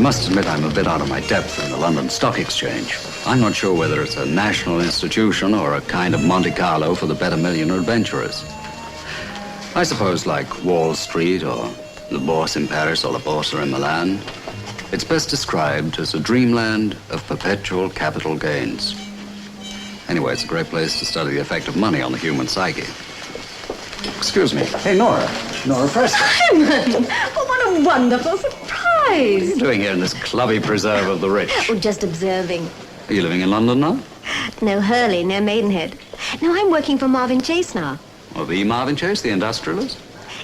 must admit I'm a bit out of my depth in the London Stock Exchange. I'm not sure whether it's a national institution or a kind of Monte Carlo for the better millionaire adventurers. I suppose like Wall Street or the Bourse in Paris or the Borsa in Milan, it's best described as a dreamland of perpetual capital gains. Anyway, it's a great place to study the effect of money on the human psyche. Excuse me. Hey, Nora. Nora Preston. Simon! Oh, what a wonderful surprise! What are you doing here in this clubby preserve of the rich? Oh, just observing. Are you living in London now? No Hurley, no Maidenhead. No, I'm working for Marvin Chase now. Oh, the Marvin Chase, the industrialist?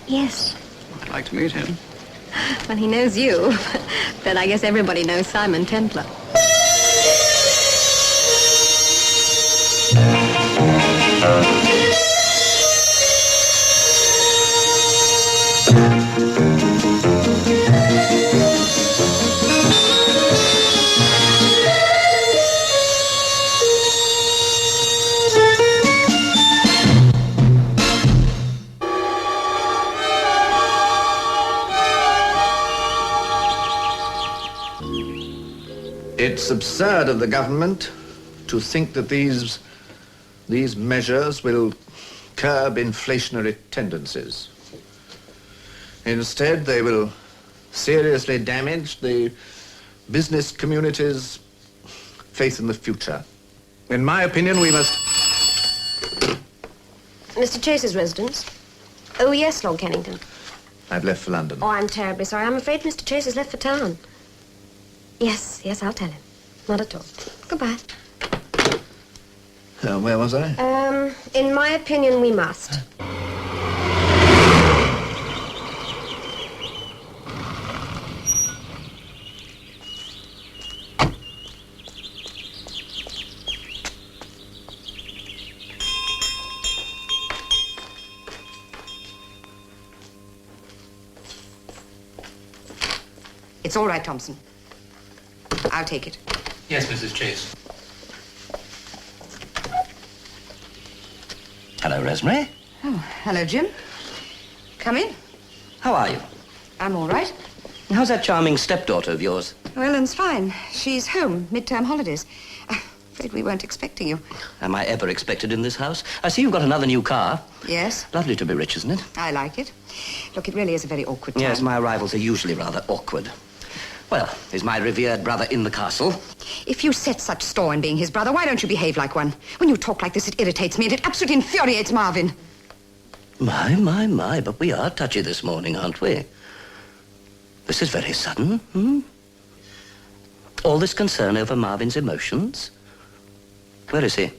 Yes. I'd like to meet him. Well, he knows you. Then I guess everybody knows Simon Templar. It's absurd of the government to think that these measures will curb inflationary tendencies. Instead, they will seriously damage the business community's faith in the future. In my opinion, we must... Mr. Chase's residence? Oh, yes, Lord Kennington. I've left for London. Oh, I'm terribly sorry. I'm afraid Mr. Chase has left for town. Yes, I'll tell him. Not at all. Goodbye. Where was I? In my opinion, we must. It's all right, Thompson. I'll take it. Yes, Mrs. Chase. Hello, Rosemary. Oh, hello, Jim. Come in. How are you? I'm all right. How's that charming stepdaughter of yours? Oh, Ellen's fine. She's home, midterm holidays. Afraid we weren't expecting you. Am I ever expected in this house? I see you've got another new car. Yes. Lovely to be rich, isn't it? I like it. Look, it really is a very awkward time. Yes, my arrivals are usually rather awkward. Well, is my revered brother in the castle? If you set such store on being his brother, why don't you behave like one? When you talk like this, it irritates me, and it absolutely infuriates Marvin. My, but we are touchy this morning, aren't we? This is very sudden, All this concern over Marvin's emotions? Where is he?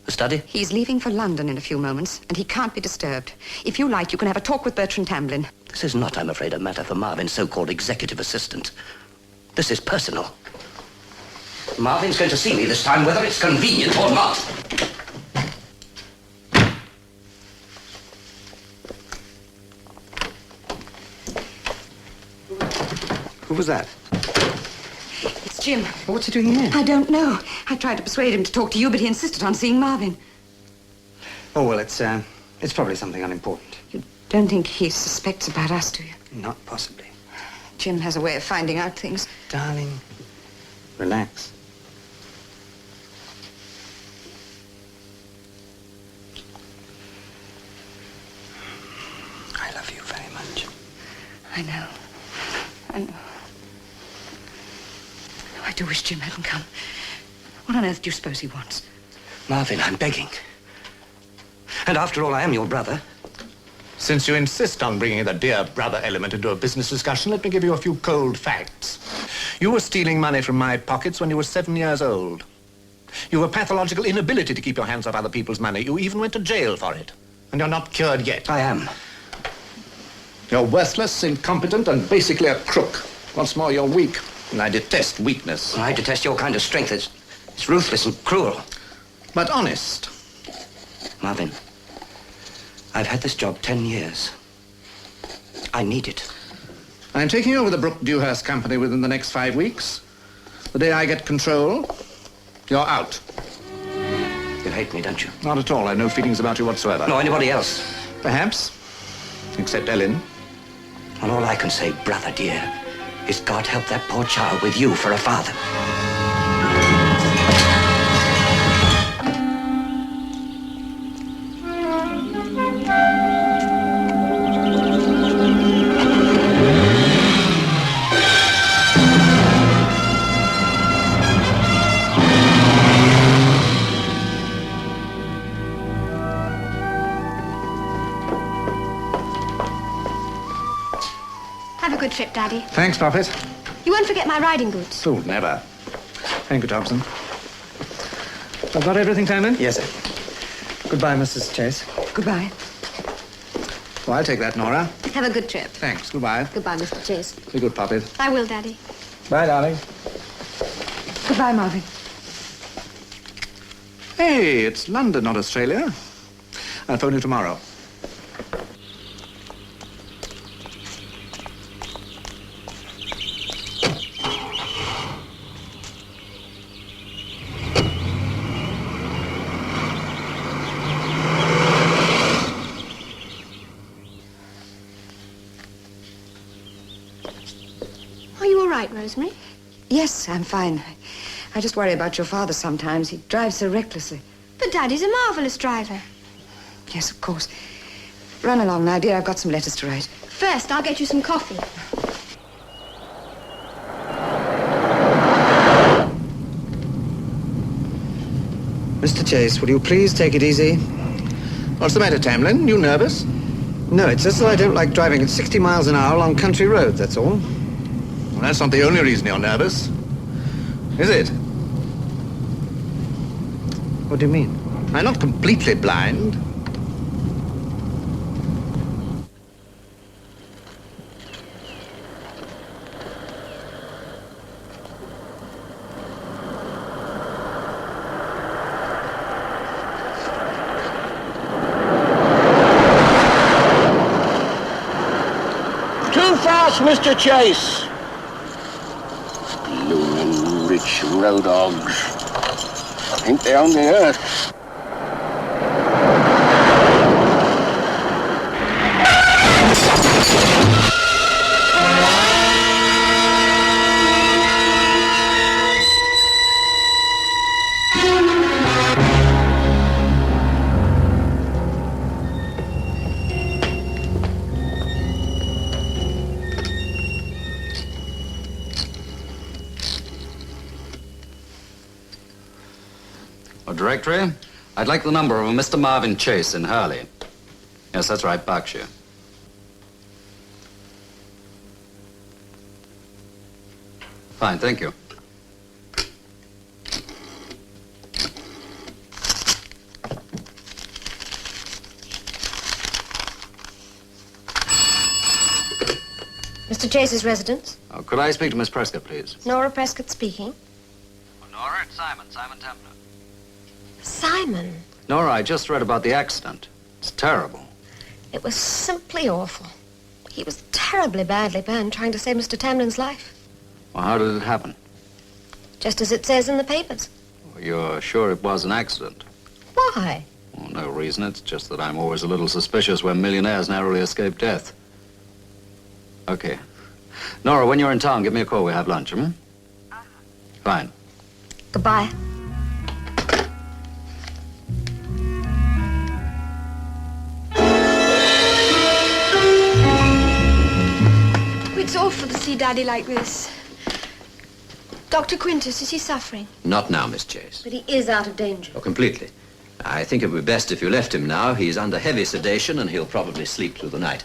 The study? He's leaving for London in a few moments, and he can't be disturbed. If you like, you can have a talk with Bertrand Tamblyn. This is not, I'm afraid, a matter for Marvin's so-called executive assistant. This is personal. Marvin's going to see me this time, whether it's convenient or not. Who was that? It's Jim. What's he doing here? I don't know. I tried to persuade him to talk to you, but he insisted on seeing Marvin. Oh, well, it's probably something unimportant. You don't think he suspects about us, do you? Not possibly. Jim has a way of finding out things. Darling, relax. I love you very much. I know. I do wish Jim hadn't come. What on earth do you suppose he wants? Marvin, I'm begging. And after all, I am your brother. Since you insist on bringing the dear brother element into a business discussion, let me give you a few cold facts. You were stealing money from my pockets when you were 7 years old. You have a pathological inability to keep your hands off other people's money. You even went to jail for it. And you're not cured yet. I am. You're worthless, incompetent, and basically a crook. Once more, you're weak. And I detest weakness. I detest your kind of strength. It's ruthless and cruel. But honest. Marvin, I've had this job 10 years. I need it. I'm taking over the Brooke Dewhurst Company within the next 5 weeks. The day I get control, you're out. You hate me, don't you? Not at all. I have no feelings about you whatsoever. Nor anybody else. Perhaps. Except Ellen. And all I can say, brother dear, is God help that poor child with you for a father. Have a good trip, Daddy. Thanks, Poppet. You won't forget my riding boots. Oh, never. Thank you, Thompson. I've got everything, Tamlin? Yes, sir. Goodbye, Mrs. Chase. Goodbye. Oh, I'll take that, Nora. Have a good trip. Thanks. Goodbye. Goodbye, Mr. Chase. Be good, Poppet. I will, Daddy. Bye, darling. Goodbye, Marvin. Hey, it's London, not Australia. I'll phone you tomorrow. Are you all right, Rosemary? Yes, I'm fine. I just worry about your father sometimes. He drives so recklessly. But Daddy's a marvelous driver. Yes, of course. Run along now, dear. I've got some letters to write. First, I'll get you some coffee. Mr. Chase, will you please take it easy? What's the matter, Tamlin? You nervous? No, it's just that I don't like driving at 60 miles an hour along country roads, that's all. Well, that's not the only reason you're nervous. Is it? What do you mean? I'm not completely blind. Too fast, Mr. Chase. Bloomin' rich road dogs. Think they own the earth. A directory? I'd like the number of a Mr. Marvin Chase in Hurley. Yes, that's right, Berkshire. Fine, thank you. Mr. Chase's residence? Oh, could I speak to Miss Prescott, please? Nora Prescott speaking. Oh, Nora, it's Simon Templer. Simon. Nora, I just read about the accident. It's terrible. It was simply awful. He was terribly badly burned trying to save Mr. Tamlin's life. Well, how did it happen? Just as it says in the papers. Well, you're sure it was an accident? Why? Well, no reason. It's just that I'm always a little suspicious when millionaires narrowly escape death. Okay. Nora, when you're in town, give me a call. We have lunch, hmm? Fine. Goodbye. It's awful to see Daddy like this. Dr. Quintus, is he suffering? Not now, Miss Chase. But he is out of danger. Oh, completely. I think it would be best if you left him now. He's under heavy sedation, and he'll probably sleep through the night.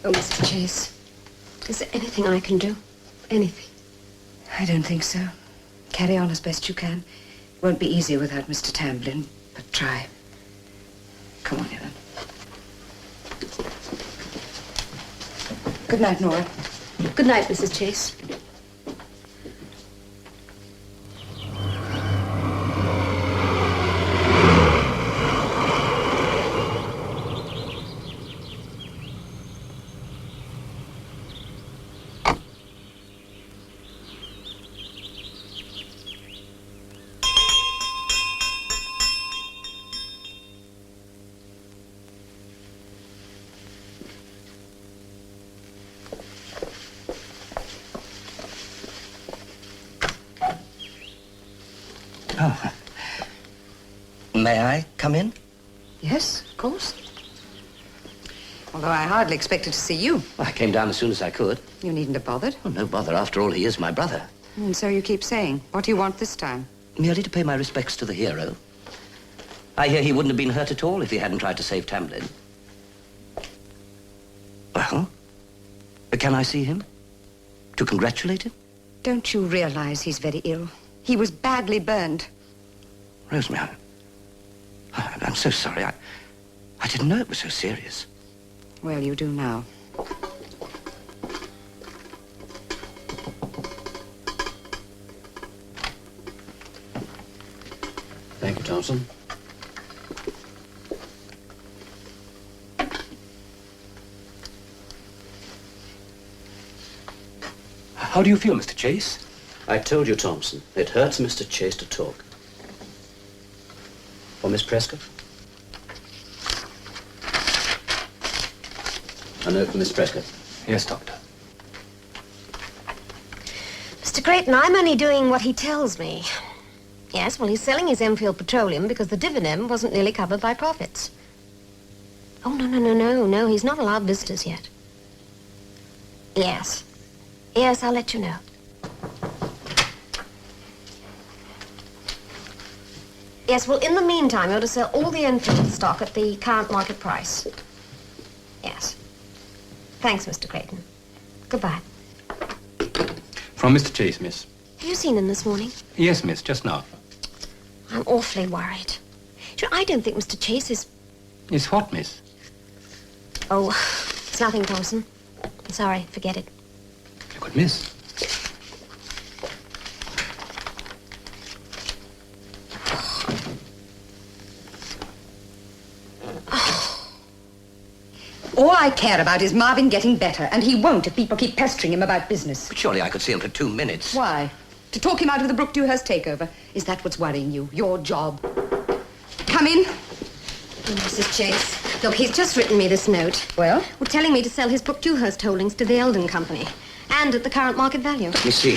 Oh, Mr. Chase, is there anything I can do? Anything? I don't think so. Carry on as best you can. Won't be easier without Mr. Tamblyn, but try. Come on, Helen. Good night, Nora. Good night, Mrs. Chase. May I come in? Yes, of course. Although I hardly expected to see you. Well, I came down as soon as I could. You needn't have bothered. Oh, no bother. After all, he is my brother. And so you keep saying. What do you want this time? Merely to pay my respects to the hero. I hear he wouldn't have been hurt at all if he hadn't tried to save Tamlin. Well, can I see him? To congratulate him? Don't you realize he's very ill? He was badly burned. Rosemary, I'm so sorry. I didn't know it was so serious. Well, you do now. Thank you, Thompson. How do you feel, Mr. Chase? I told you, Thompson, it hurts Mr. Chase to talk. For Miss Prescott? A note for Miss Prescott. Yes, Doctor. Mr. Creighton, I'm only doing what he tells me. Yes, well, he's selling his Enfield Petroleum because the dividend wasn't nearly covered by profits. Oh, no, he's not allowed visitors yet. Yes. Yes, I'll let you know. Yes, well, in the meantime, you're to sell all the Enfield stock at the current market price. Yes. Thanks, Mr. Creighton. Goodbye. From Mr. Chase, miss. Have you seen him this morning? Yes, miss, just now. I'm awfully worried. You know, I don't think Mr. Chase is... Is what, miss? Oh, it's nothing, Thompson. I'm sorry, forget it. Good miss. All I care about is Marvin getting better, and he won't if people keep pestering him about business. But surely I could see him for 2 minutes. Why? To talk him out of the Brook Dewhurst takeover? Is that what's worrying you? Your job? Come in. Oh, Mrs. Chase. Look, he's just written me this note. Well? Well, telling me to sell his Brook Dewhurst holdings to the Eldon Company. And at the current market value. Let me see.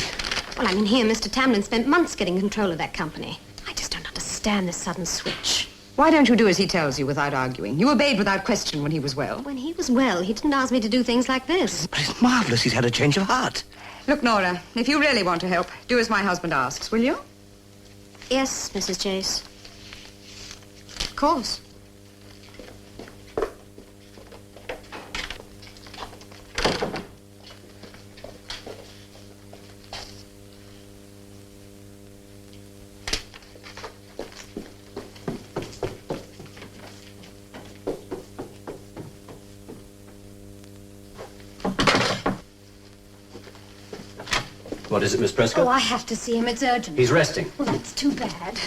Well, I mean, he and Mr. Tamlin spent months getting control of that company. I just don't understand this sudden switch. Why don't you do as he tells you without arguing? You obeyed without question when he was well. When he was well, he didn't ask me to do things like this. But it's marvelous he's had a change of heart. Look, Nora, if you really want to help, do as my husband asks, will you? Yes, Mrs. Chase. Of course. What is it, Miss Prescott? Oh, I have to see him. It's urgent. He's resting. Well, that's too bad.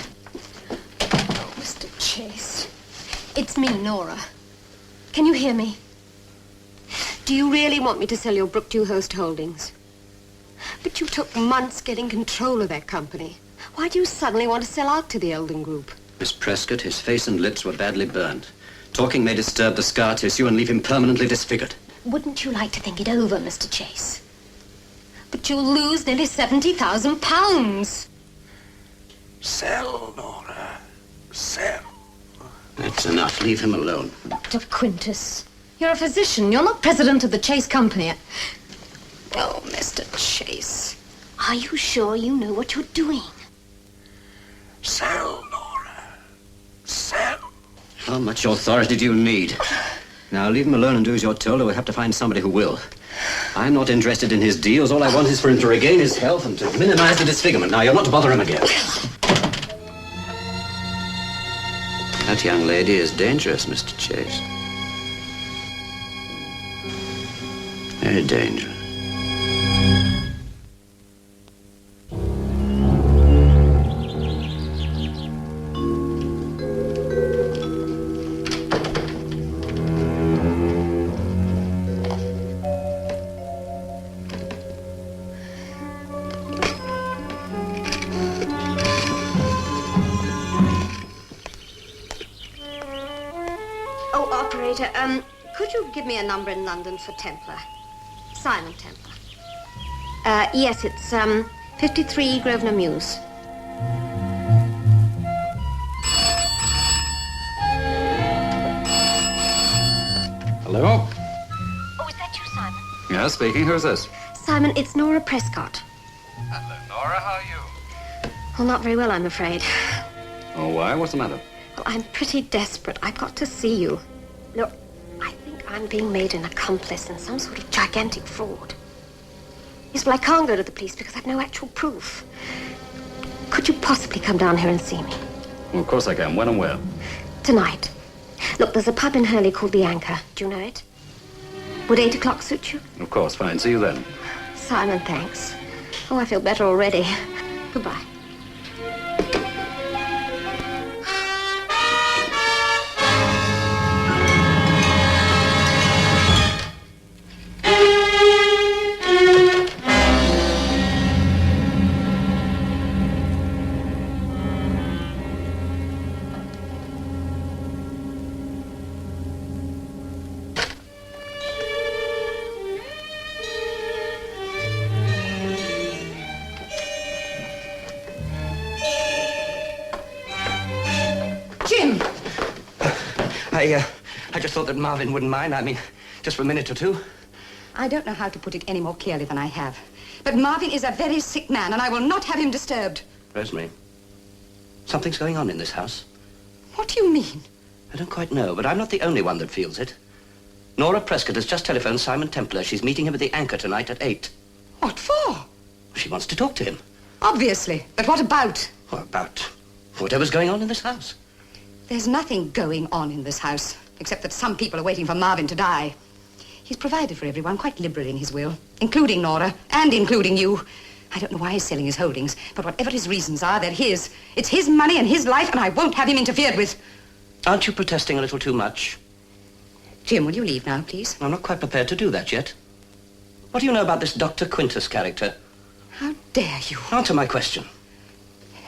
Oh, Mr. Chase. It's me, Nora. Can you hear me? Do you really want me to sell your Brook Dewhurst holdings? But you took months getting control of that company. Why do you suddenly want to sell out to the Eldon Group? Miss Prescott, his face and lips were badly burned. Talking may disturb the scar tissue and leave him permanently disfigured. Wouldn't you like to think it over, Mr. Chase? But you'll lose nearly £70,000. Sell, Nora. Sell. That's enough. Leave him alone. Dr. Quintus, you're a physician. You're not president of the Chase Company. Oh, Mr. Chase, are you sure you know what you're doing? Sell, Nora. Sell. How much authority do you need? Now, leave him alone and do as you're told, or we'll have to find somebody who will. I'm not interested in his deals. All I want is for him to regain his health and to minimize the disfigurement. Now, you're not to bother him again. That young lady is dangerous, Mr. Chase. Very dangerous. Oh, operator, could you give me a number in London for Templar? Simon Templar. Yes, it's, 53 Grosvenor Mews. Yeah, speaking. Who's this? Simon, it's Nora Prescott. Hello, Nora. How are you? Well, not very well, I'm afraid. Oh, why? What's the matter? Well, I'm pretty desperate. I've got to see you. Look, I think I'm being made an accomplice in some sort of gigantic fraud. Yes, well, I can't go to the police because I've no actual proof. Could you possibly come down here and see me? Well, of course I can. When and where? Tonight. Look, there's a pub in Hurley called The Anchor. Do you know it? Would 8 o'clock suit you? Of course, fine. See you then. Simon, thanks. Oh, I feel better already. Goodbye. Jim! I just thought that Marvin wouldn't mind. I mean, just for a minute or two. I don't know how to put it any more clearly than I have. But Marvin is a very sick man, and I will not have him disturbed. Rosemary, something's going on in this house. What do you mean? I don't quite know, but I'm not the only one that feels it. Nora Prescott has just telephoned Simon Templar. She's meeting him at the Anchor tonight at 8. What for? She wants to talk to him. Obviously. But what about? Well, about whatever's going on in this house. There's nothing going on in this house, except that some people are waiting for Marvin to die. He's provided for everyone quite liberally in his will, including Nora, and including you. I don't know why he's selling his holdings, but whatever his reasons are, they're his. It's his money and his life, and I won't have him interfered with. Aren't you protesting a little too much? Jim, will you leave now, please? I'm not quite prepared to do that yet. What do you know about this Dr. Quintus character? How dare you? Answer my question.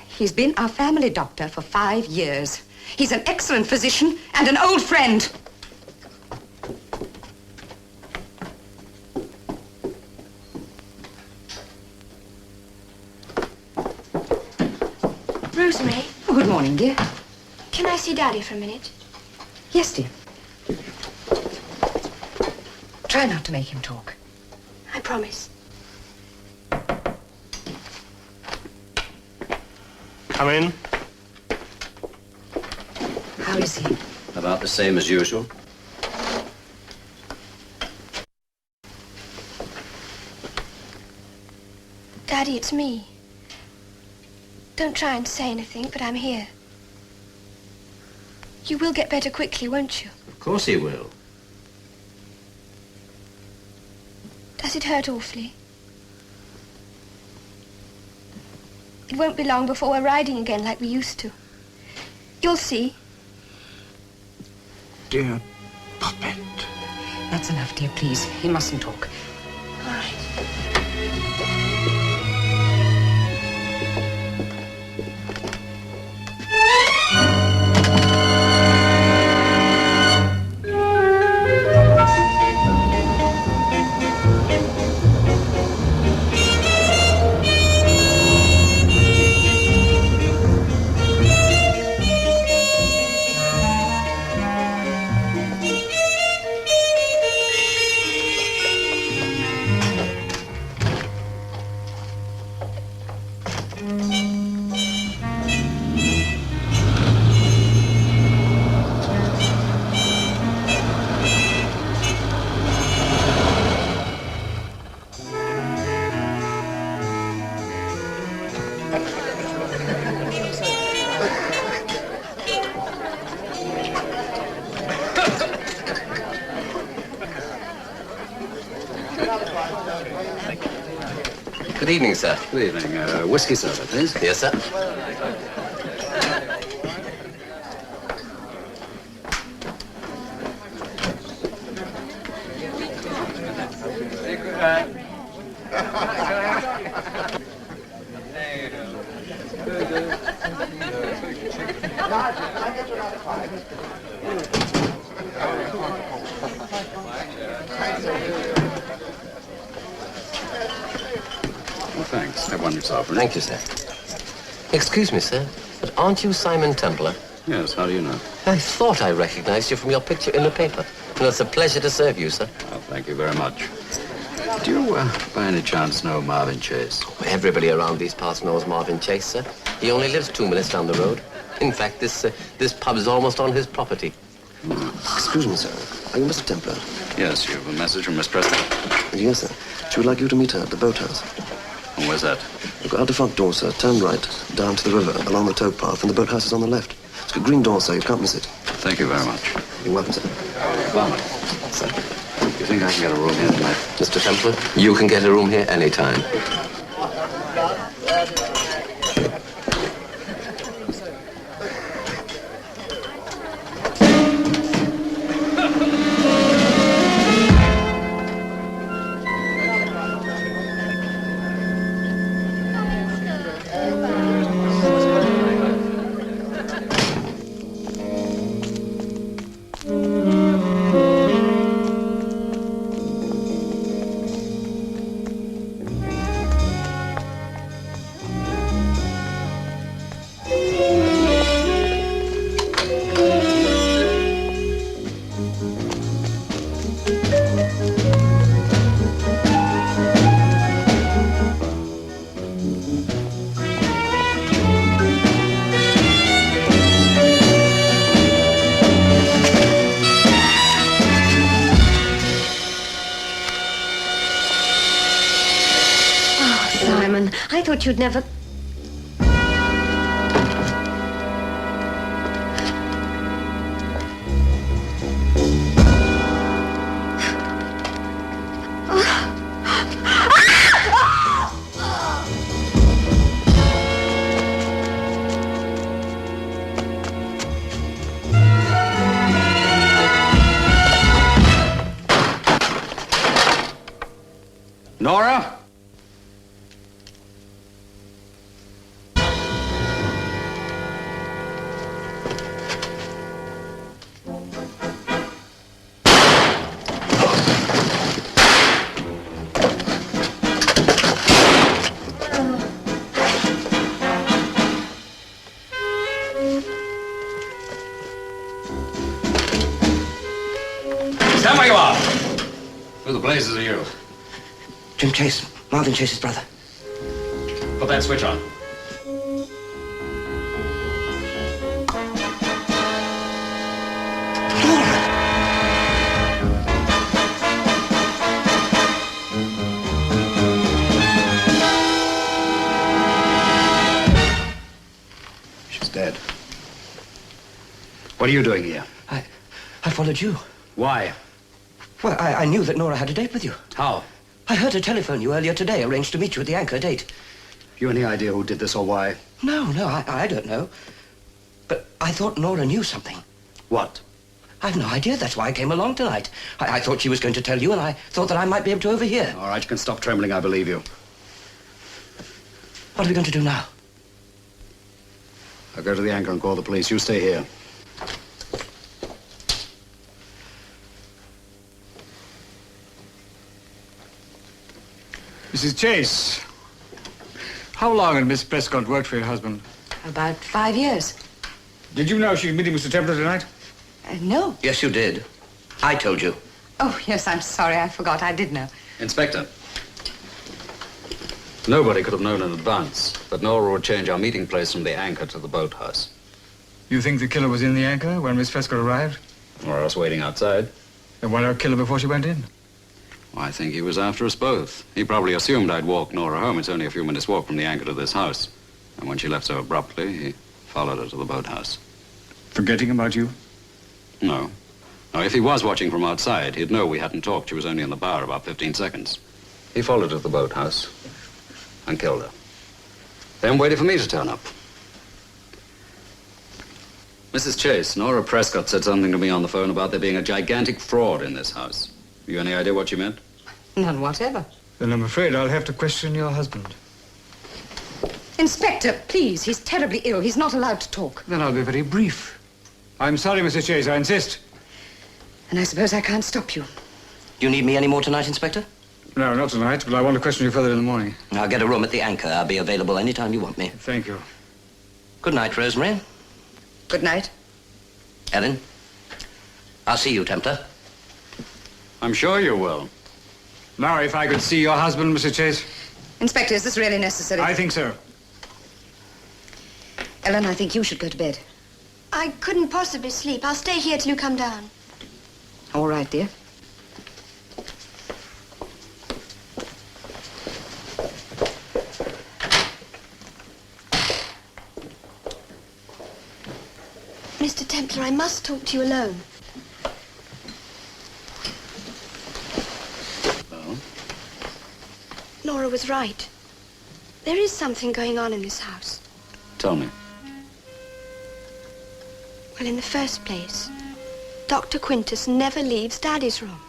He's been our family doctor for 5 years. He's an excellent physician and an old friend. Rosemary, Oh, good morning, dear. can I see Daddy for a minute? Yes, dear. Try not to make him talk. I promise. Come in. How is he? About the same as usual. Daddy, it's me. Don't try and say anything, but I'm here. You will get better quickly, won't you? Of course he will. Does it hurt awfully? It won't be long before we're riding again like we used to. You'll see. Dear puppet. That's enough, dear, please. He mustn't talk. All right. Good evening, sir. Good evening. Whiskey soda, please. Yes, sir. Well, thanks. Have one yourself. Thank you, sir. Excuse me, sir, but aren't you Simon Templar? Yes, how do you know? I thought I recognized you from your picture in the paper. And it's a pleasure to serve you, sir. Well, thank you very much. Do you, by any chance, know Marvin Chase? Everybody around these parts knows Marvin Chase, sir. He only lives 2 minutes down the road. In fact, this pub is almost on his property. Excuse me, sir. Are you Mr. Templar? Yes, you have a message from Miss Preston. Yes, sir. She would like you to meet her at the boathouse. And where's that? Look out the front door, sir. Turn right, down to the river, along the towpath, and the boathouse is on the left. It's a green door, sir. You can't miss it. Thank you very much. You're welcome, sir. Well, Sir, you think I can get a room here tonight? Mr. Templar, you can get a room here anytime. Simon, I thought you'd never... Nora? Stand where you are! Who the blazes are you? Jim Chase, Marvin Chase's brother. Put that switch on. She's dead. What are you doing here? I followed you. Why? Well, I knew that Nora had a date with you. How? I heard her telephone you earlier today, arranged to meet you at the Anchor date. You any idea who did this or why? No, I don't know. But I thought Nora knew something. What? I've no idea. That's why I came along tonight. I thought she was going to tell you, and I thought that I might be able to overhear. All right, you can stop trembling. I believe you. What are we going to do now? I'll go to the Anchor and call the police. You stay here. Mrs. Chase, how long had Miss Prescott worked for your husband? About 5 years. Did you know she was meeting Mr. Templar tonight? No. Yes, you did. I told you. Oh, yes, I'm sorry. I forgot. I did know. Inspector. Nobody could have known in advance that Nora would change our meeting place from the Anchor to the boathouse. You think the killer was in the Anchor when Miss Prescott arrived? Or else waiting outside. And why not kill her before she went in? I think he was after us both. He probably assumed I'd walk Nora home. It's only a few minutes' walk from the Anchor to this house. And when she left so abruptly, he followed her to the boathouse. Forgetting about you? No. No, if he was watching from outside, he'd know we hadn't talked. She was only in the bar about 15 seconds. He followed her to the boathouse and killed her. Then waited for me to turn up. Mrs. Chase, Nora Prescott said something to me on the phone about there being a gigantic fraud in this house. You any idea what she meant? None whatever. Then I'm afraid I'll have to question your husband. Inspector, please. He's terribly ill. He's not allowed to talk. Then I'll be very brief. I'm sorry, Mr. Chase. I insist. And I suppose I can't stop you. Do you need me any more tonight, Inspector? No, not tonight, but I want to question you further in the morning. I'll get a room at the Anchor. I'll be available any time you want me. Thank you. Good night, Rosemary. Good night. Ellen. I'll see you, Templar. I'm sure you will. Now, if I could see your husband, Mr. Chase. Inspector, is this really necessary? I think so. Ellen, I think you should go to bed. I couldn't possibly sleep. I'll stay here till you come down. All right, dear. Mr. Templar, I must talk to you alone. Well? Nora was right. There is something going on in this house. Tell me. Well, in the first place, Dr. Quintus never leaves Daddy's room.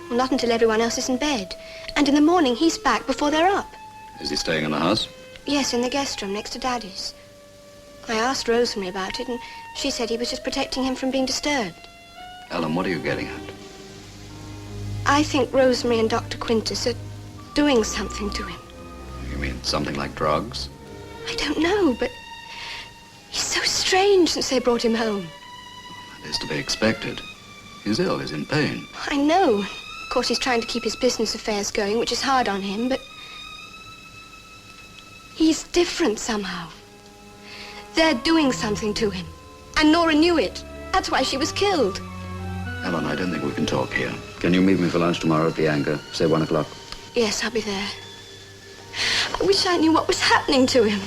Well, not until everyone else is in bed. And in the morning, he's back before they're up. Is he staying in the house? Yes, in the guest room next to Daddy's. I asked Rosemary about it, and she said he was just protecting him from being disturbed. Ellen, what are you getting at? I think Rosemary and Dr. Quintus are doing something to him. You mean something like drugs? I don't know, but he's so strange since they brought him home. That is to be expected. He's ill, he's in pain. I know. Of course, he's trying to keep his business affairs going, which is hard on him, but he's different somehow. They're doing something to him. And Nora knew it. That's why she was killed. Ellen, I don't think we can talk here. Can you meet me for lunch tomorrow at the Anchor? Say 1 o'clock. Yes, I'll be there. I wish I knew what was happening to him.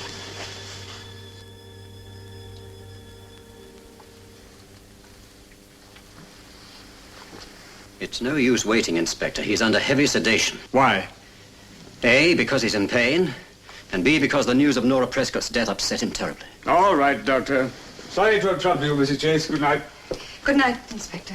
It's no use waiting, Inspector. He's under heavy sedation. Why? A, because he's in pain, and B, because the news of Nora Prescott's death upset him terribly. All right, Doctor. Sorry to have troubled you, Mrs. Chase. Good night. Good night, Inspector.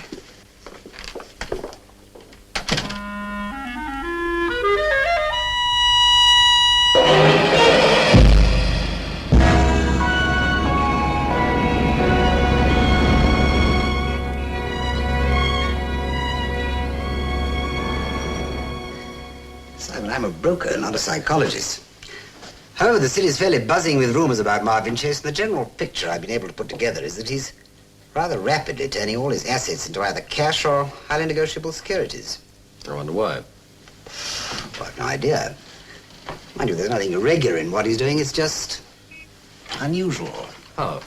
Simon, I'm a broker, not a psychologist. However, the city's fairly buzzing with rumors about Marvin Chase, and the general picture I've been able to put together is that he's rather rapidly turning all his assets into either cash or highly negotiable securities. I wonder why. Well, I've no idea. Mind you, there's nothing irregular in what he's doing. It's just unusual. How?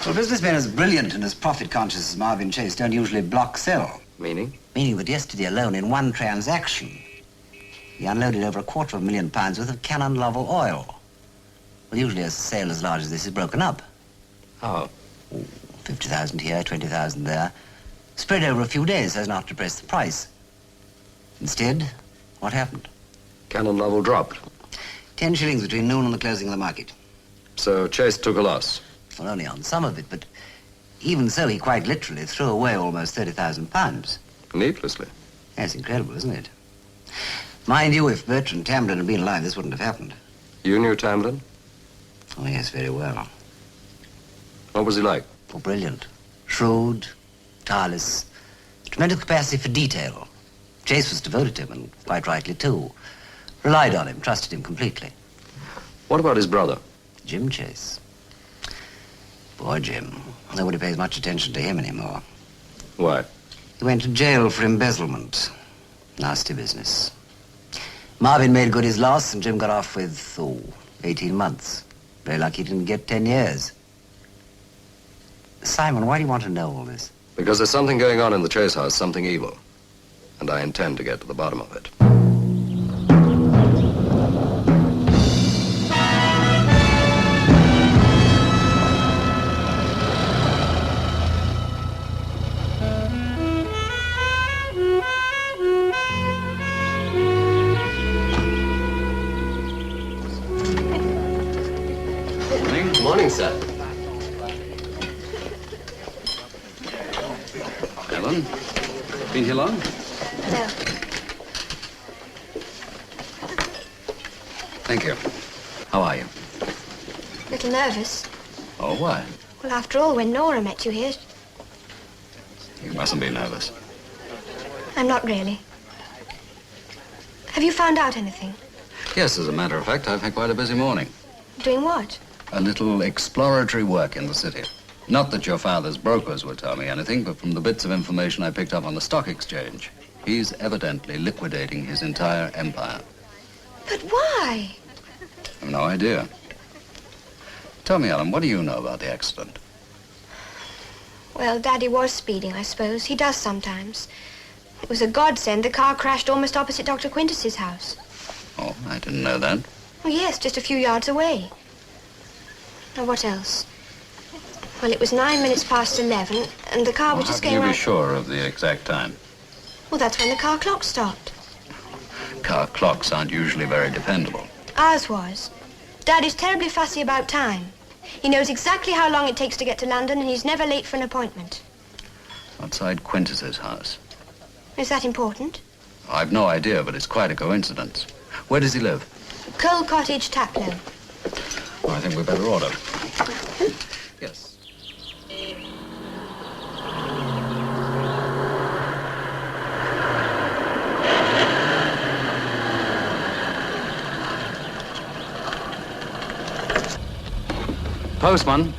Well, businessmen as brilliant and as profit-conscious as Marvin Chase don't usually block sell. Meaning? Meaning that yesterday alone, in one transaction, he unloaded over £250,000 worth of Canon Lovell oil. Well, usually a sale as large as this is broken up. How? 50,000 here, 20,000 there. Spread over a few days so as not to depress the price. Instead, what happened? Canon Lovell dropped. 10 shillings between noon and the closing of the market. So Chase took a loss. Well, only on some of it, but even so, he quite literally threw away almost £30,000. Needlessly. That's incredible, isn't it? Mind you, if Bertrand Tamblyn had been alive, this wouldn't have happened. You knew Tamblyn? Oh, yes, very well. What was he like? Oh, brilliant. Shrewd, tireless, tremendous capacity for detail. Chase was devoted to him, and quite rightly, too. Relied on him, trusted him completely. What about his brother? Jim Chase. Poor Jim. Nobody pays much attention to him anymore. Why? He went to jail for embezzlement. Nasty business. Marvin made good his loss, and Jim got off with, 18 months. Very lucky he didn't get 10 years. Simon, why do you want to know all this? Because there's something going on in the Chase house, something evil. And I intend to get to the bottom of it. Morning, sir. Ellen, been here long? No. Thank you. How are you? A little nervous. Oh, why? Well, after all, when Nora met you here, You mustn't be nervous. I'm not really. Have you found out anything? Yes, as a matter of fact, I've had quite a busy morning. Doing what? A little exploratory work in the city. Not that your father's brokers would tell me anything, but from the bits of information I picked up on the stock exchange. He's evidently liquidating his entire empire. But why? I've no idea. Tell me, Ellen, what do you know about the accident? Well, Daddy was speeding, I suppose. He does sometimes. It was a godsend. The car crashed almost opposite Dr. Quintus's house. Oh, I didn't know that. Oh, yes, just a few yards away. Now, what else? Well, it was 9 minutes past 11, and the car was just How going can you right... be sure of the exact time? Well, that's when the car clock stopped. Car clocks aren't usually very dependable. Ours was. Daddy's terribly fussy about time. He knows exactly how long it takes to get to London, and he's never late for an appointment. Outside Quintus's house. Is that important? I've no idea, but it's quite a coincidence. Where does he live? Coal Cottage, Taplow. Well, I think we'd better order. Yes. Postman,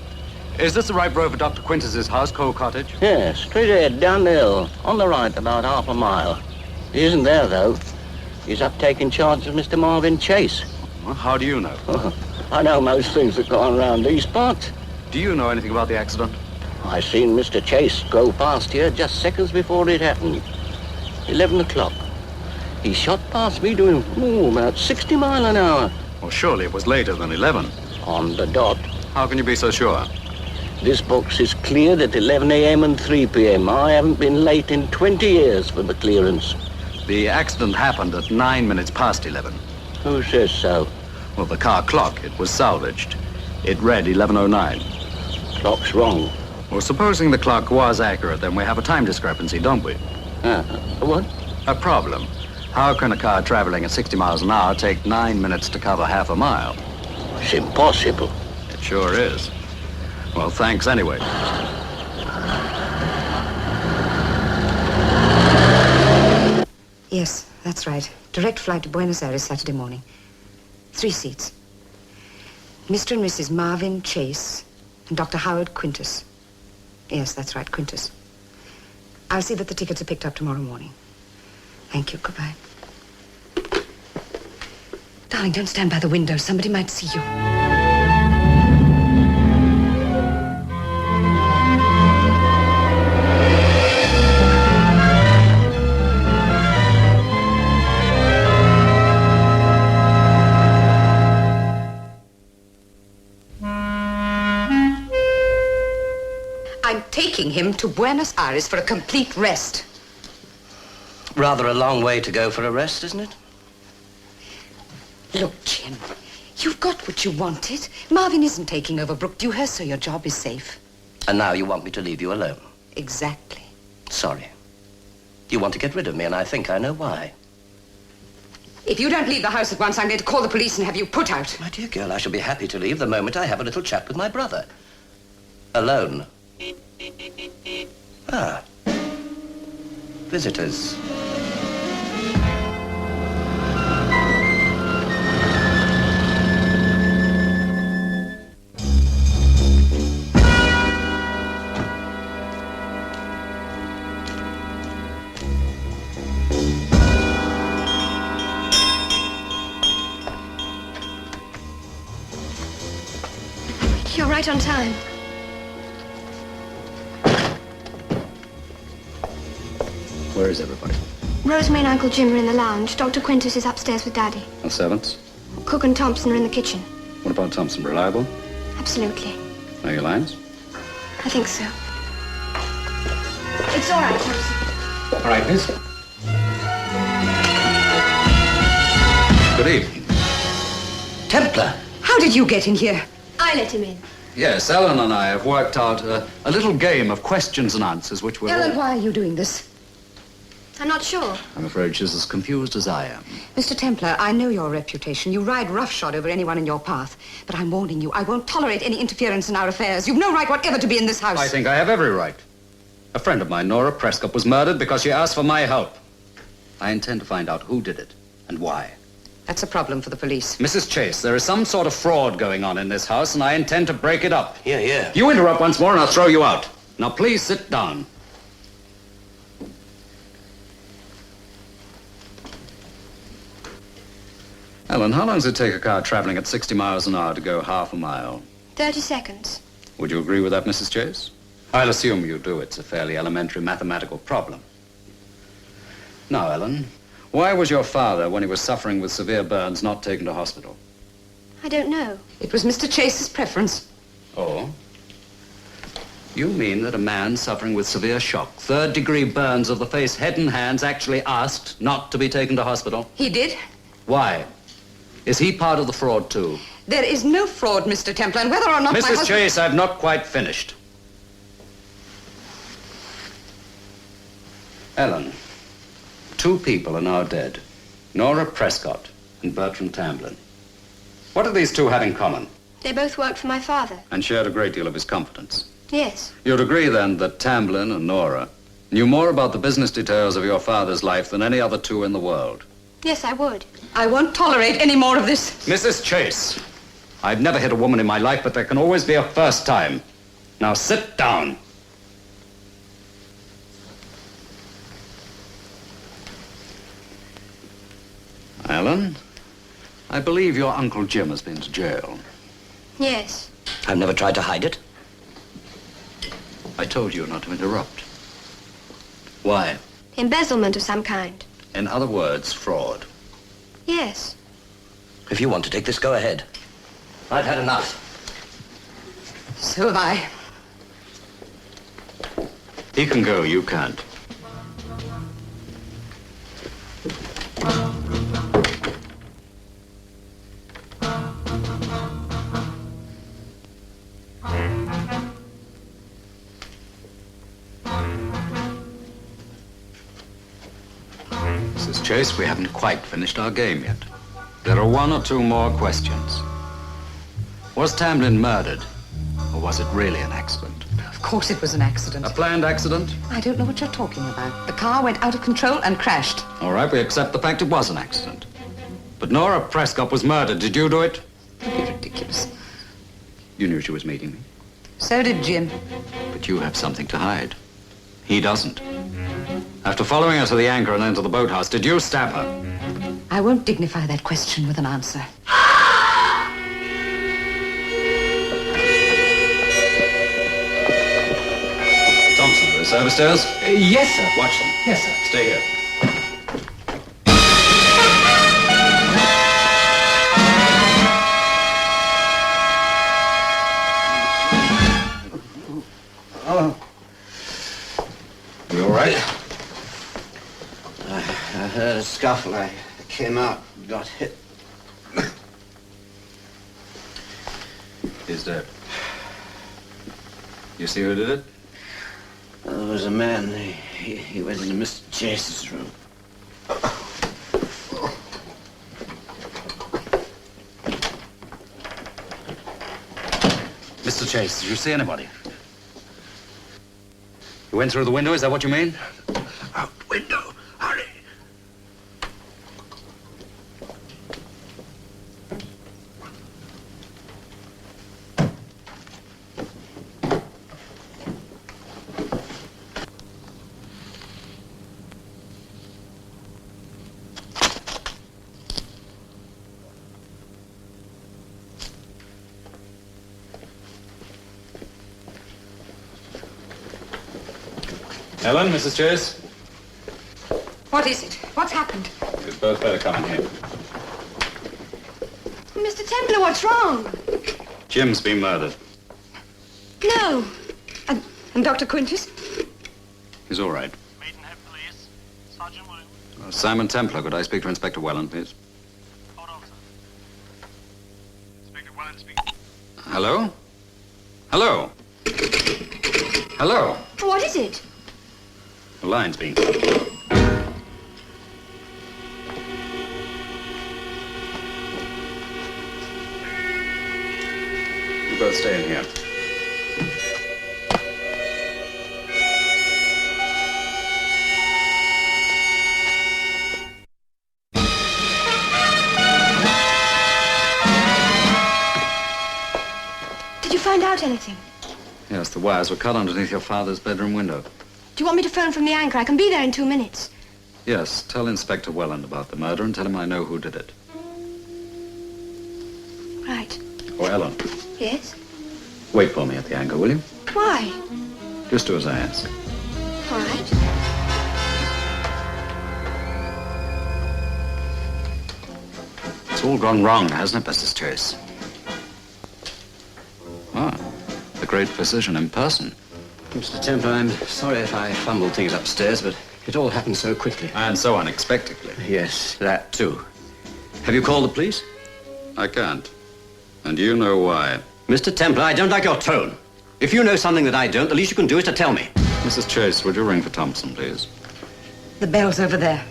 is this the right road for Dr. Quintus's house, Coal Cottage? Yes, straight ahead, down the hill. On the right, about half a mile. He isn't there, though. He's up taking charge of Mr. Marvin Chase. Well, how do you know? I know most things that go on around these parts. Do you know anything about the accident? I seen Mr. Chase go past here just seconds before it happened. 11 o'clock. He shot past me doing about 60 miles an hour. Well, surely it was later than 11. On the dot. How can you be so sure? This box is cleared at 11 a.m. and 3 p.m. I haven't been late in 20 years for the clearance. The accident happened at 9 minutes past 11. Who says so? Well, the car clock, it was salvaged. It read 11:09. Clock's wrong. Well, supposing the clock was accurate, then we have a time discrepancy, don't we? What? A problem. How can a car traveling at 60 miles an hour take 9 minutes to cover half a mile? It's impossible. It sure is. Well, thanks anyway. Yes, that's right. Direct flight to Buenos Aires Saturday morning. 3 seats. Mr. and Mrs. Marvin Chase and Dr. Howard Quintus. Yes, that's right, Quintus. I'll see that the tickets are picked up tomorrow morning. Thank you. Goodbye. Darling, don't stand by the window. Somebody might see you. I'm taking him to Buenos Aires for a complete rest. Rather a long way to go for a rest, isn't it? Look, Jim, you've got what you wanted. Marvin isn't taking over Brook Dewhurst, so your job is safe. And now you want me to leave you alone? Exactly. Sorry. You want to get rid of me, and I think I know why. If you don't leave the house at once, I'm going to call the police and have you put out. My dear girl, I shall be happy to leave the moment I have a little chat with my brother. Alone. Ah. Visitors. You're right on time. Where is everybody? Rosemary and Uncle Jim are in the lounge. Dr. Quintus is upstairs with Daddy. The servants? Cook and Thompson are in the kitchen. What about Thompson? Reliable? Absolutely. Know your lines? I think so. It's all right, Thompson. All right, miss. Good evening. Templar! How did you get in here? I let him in. Yes, Ellen and I have worked out a little game of questions and answers, which we're Ellen, all... why are you doing this? I'm not sure. I'm afraid she's as confused as I am. Mr. Templar, I know your reputation. You ride roughshod over anyone in your path. But I'm warning you, I won't tolerate any interference in our affairs. You've no right whatever to be in this house. I think I have every right. A friend of mine, Nora Prescott, was murdered because she asked for my help. I intend to find out who did it and why. That's a problem for the police. Mrs. Chase, there is some sort of fraud going on in this house, and I intend to break it up. Here, here. You interrupt once more, and I'll throw you out. Now, please sit down. Ellen, how long does it take a car traveling at 60 miles an hour to go half a mile? 30 seconds. Would you agree with that, Mrs. Chase? I'll assume you do. It's a fairly elementary mathematical problem. Now, Ellen, why was your father, when he was suffering with severe burns, not taken to hospital? I don't know. It was Mr. Chase's preference. Oh? You mean that a man suffering with severe shock, third-degree burns of the face, head and hands, actually asked not to be taken to hospital? He did. Why? Is he part of the fraud, too? There is no fraud, Mr. Templar, and whether or not my Mrs. husband... Chase, I've not quite finished. Ellen, 2 people are now dead. Nora Prescott and Bertram Tamblyn. What do these 2 have in common? They both worked for my father. And shared a great deal of his confidence. Yes. You'd agree, then, that Tamblyn and Nora knew more about the business details of your father's life than any other 2 in the world. Yes, I would. I won't tolerate any more of this. Mrs. Chase, I've never hit a woman in my life, but there can always be a first time. Now sit down. Ellen, I believe your Uncle Jim has been to jail. Yes. I've never tried to hide it. I told you not to interrupt. Why? Embezzlement of some kind. In other words, fraud. Yes. If you want to take this, go ahead. I've had enough. So have I. He can go, you can't. Mrs. Chase, we haven't quite finished our game yet. There are 1 or 2 more questions. Was Tamblyn murdered, or was it really an accident? Of course it was an accident. A planned accident? I don't know what you're talking about. The car went out of control and crashed. All right, we accept the fact it was an accident. But Nora Prescott was murdered. Did you do it? Don't be ridiculous. You knew she was meeting me. So did Jim. But you have something to hide. He doesn't. After following her to the anchor and then to the boathouse, did you stab her? I won't dignify that question with an answer. Thompson, are the service stairs? Yes, sir. Watch them. Yes, sir. Stay here. You all right? I heard a scuffle. I came out, got hit. He's dead. You see who did it? There was a man. He went into Mr. Chase's room. Mr. Chase, did you see anybody? You went through the window, is that what you mean? Out window. Hurry. Ellen, Mrs. Chase? What is it? What's happened? You'd both better come in here. Mr. Templar, what's wrong? Jim's been murdered. No. And Dr. Quintus? He's all right. Maidenhead Police, Sergeant Williams. Simon Templar, could I speak to Inspector Welland, please? Hold on, sir. Inspector Welland speaking. Hello? Hello? Hello? What is it? The line's being cut. You both stay in here. Did you find out anything? Yes, the wires were cut underneath your father's bedroom window. Do you want me to phone from the anchor? I can be there in 2 minutes. Yes, tell Inspector Welland about the murder and tell him I know who did it. Oh, Ellen, Yes? wait for me at the anchor, will you? Why? Just do as I ask. All right. It's all gone wrong, hasn't it, Mrs. Chase? Ah, the great physician in person. Mr. Templar, I'm sorry if I fumbled things upstairs, but it all happened so quickly. And so unexpectedly. Yes, that too. Have you called the police? I can't. And you know why. Mr. Templar, I don't like your tone. If you know something that I don't, the least you can do is to tell me. Mrs. Chase, would you ring for Thompson, please? The bell's over there.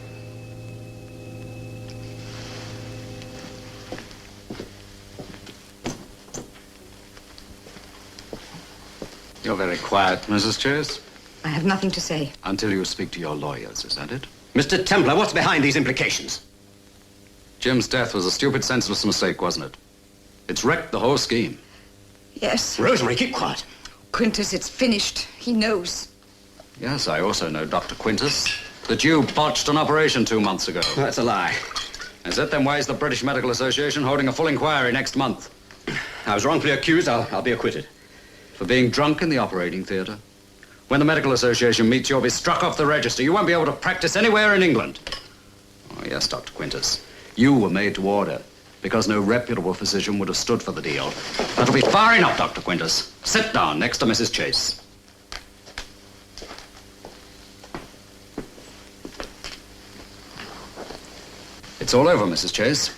You're very quiet, Mrs. Chase. I have nothing to say. Until you speak to your lawyers, is that it? Mr. Templar, what's behind these implications? Jim's death was a stupid, senseless mistake, wasn't it? It's wrecked the whole scheme. Yes. Rosemary, keep quiet. Quintus, it's finished. He knows. Yes, I also know, Dr. Quintus, that you botched an operation 2 months ago. That's a lie. Is it? Then why is the British Medical Association holding a full inquiry next month? I was wrongfully accused. I'll be acquitted. For being drunk in the operating theatre? When the Medical Association meets, you'll be struck off the register. You won't be able to practice anywhere in England. Oh, yes, Dr. Quintus. You were made to order because no reputable physician would have stood for the deal. That'll be far enough, Dr. Quintus. Sit down next to Mrs. Chase. It's all over, Mrs. Chase.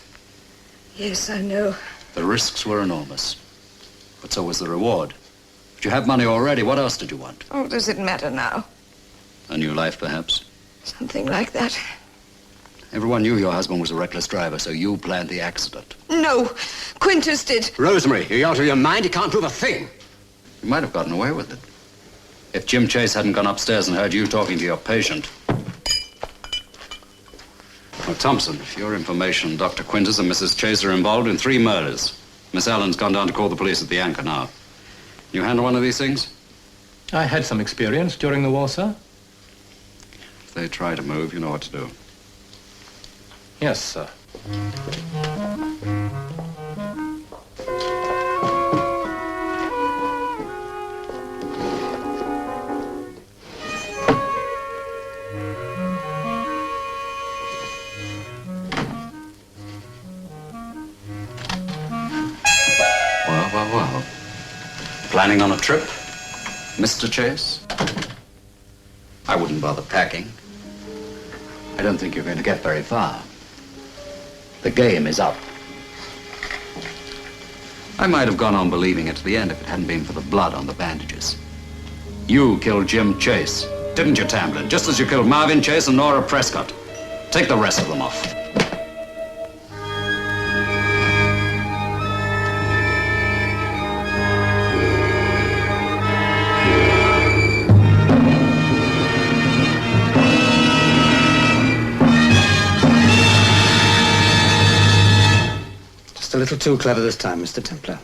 Yes, I know. The risks were enormous, but so was the reward. But you have money already. What else did you want? Oh, does it matter now? A new life, perhaps? Something like that. Everyone knew your husband was a reckless driver, so you planned the accident. No, Quintus did. Rosemary, are you out of your mind? He can't prove a thing. You might have gotten away with it. If Jim Chase hadn't gone upstairs and heard you talking to your patient. Well, Thompson, for your information, Dr. Quintus and Mrs. Chase are involved in 3 murders. Miss Allen's gone down to call the police at the anchor now. You handle one of these things? I had some experience during the war, sir. If they try to move, you know what to do. Yes, sir. Well. Planning on a trip, Mr. Chase? I wouldn't bother packing. I don't think you're going to get very far. The game is up. I might have gone on believing it to the end if it hadn't been for the blood on the bandages. You killed Jim Chase, didn't you, Tamblin? Just as you killed Marvin Chase and Nora Prescott. Take the rest of them off. Just a little too clever this time, Mr. Templar.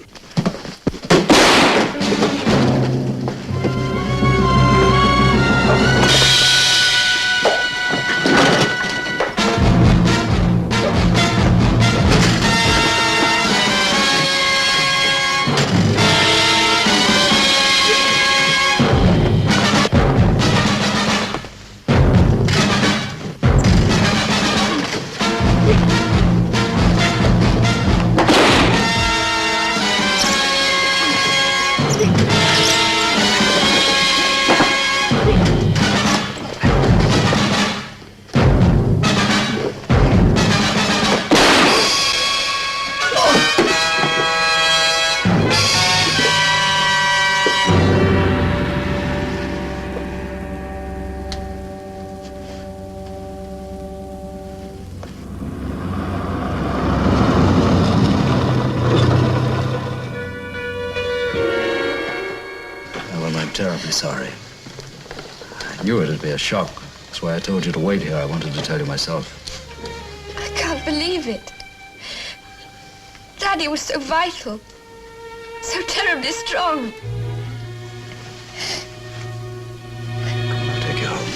Terribly sorry. I knew it'd be a shock. That's why I told you to wait here. I wanted to tell you myself. I can't believe it. Daddy was so vital. So terribly strong. I'll take you home.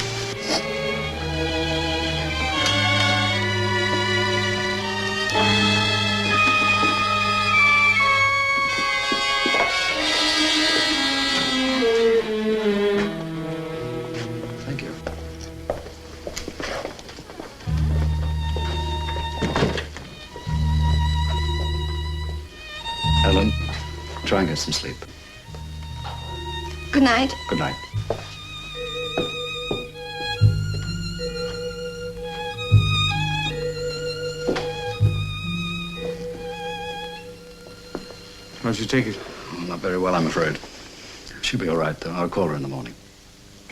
Try and get some sleep. Good night. Good night. How'd she take it? Oh, not very well, I'm afraid. She'll be all right, though. I'll call her in the morning.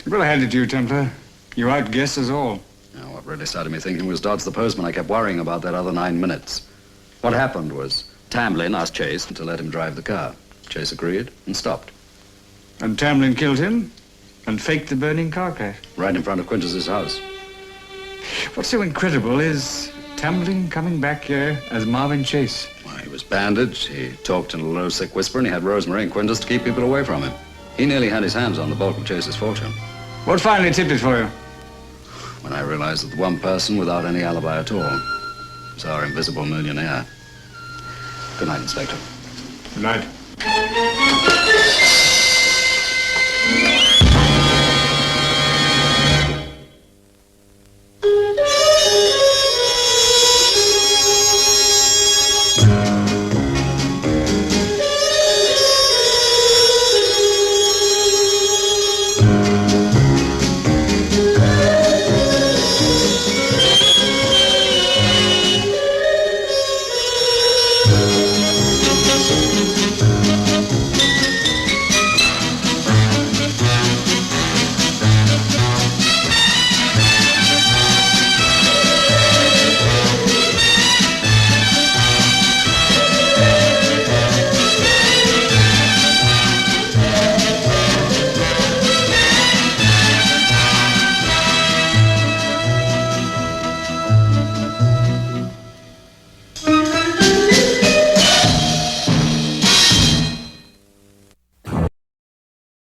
Well, I hand it to you, Templar. You outguessed us all. Now, what really started me thinking was Dodds the postman. I kept worrying about that other 9 minutes. What happened was Tamlin asked Chase to let him drive the car. Chase agreed and stopped. And Tamlin killed him and faked the burning car crash. Right in front of Quintus's house. What's so incredible is Tamlin coming back here as Marvin Chase. Well, he was bandaged, he talked in a low, sick whisper, and he had Rosemary and Quintus to keep people away from him. He nearly had his hands on the bulk of Chase's fortune. What finally tipped it for you? When I realized that the one person without any alibi at all was our invisible millionaire. Good night, Inspector. Good night.